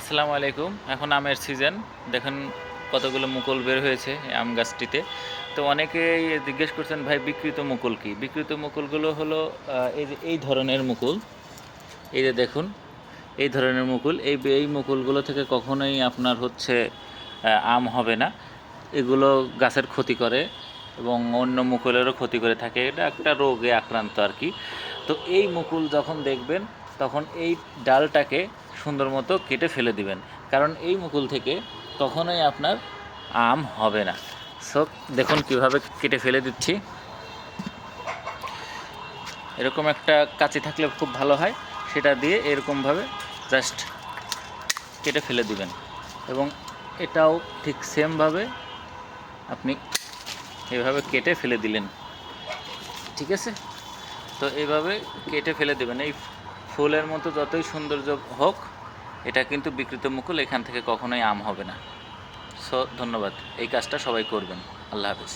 আসসালামু আলাইকুম। এখন আমের সিজন। দেখেন কতগুলো মুকুল বের হয়েছে এই আম গাছটিতে। তো অনেকেই জিজ্ঞেস করছেন, ভাই বিকৃত মুকুল কি? বিকৃত মুকুলগুলো হলো এই যে এই ধরনের মুকুল। এই যে দেখুন, এই ধরনের মুকুল। এই মুকুলগুলো থেকে কখনোই আপনার হচ্ছে আম হবে না। এগুলো গাছের ক্ষতি করে এবং অন্য মুকুলেরও ক্ষতি করে থাকে। এটা একটা রোগে আক্রান্ত আর কি। তো এই মুকুল যখন দেখবেন তখন এই ডালটাকে সুন্দর মতো কেটে ফেলে দিবেন, কারণ এই মুকুল থেকে কখনোই আপনার আম হবে না। সো দেখুন কিভাবে কেটে ফেলে দিচ্ছি। এরকম একটা কাঁচি থাকলে খুব ভালো হয়, সেটা দিয়ে এরকমভাবে জাস্ট কেটে ফেলে দিবেন এবং এটাও ঠিক সেমভাবে আপনি এভাবে কেটে ফেলে দিলেন। ঠিক আছে, তো এইভাবে কেটে ফেলে দেবেন। এই ফুলের মতো যতই সৌন্দর্য হোক, এটা কিন্তু বিকৃত মুকুল, এখান থেকে কখনোই আম হবে না। সো ধন্যবাদ, এই কাজটা সবাই করবেন। আল্লাহ হাফেজ।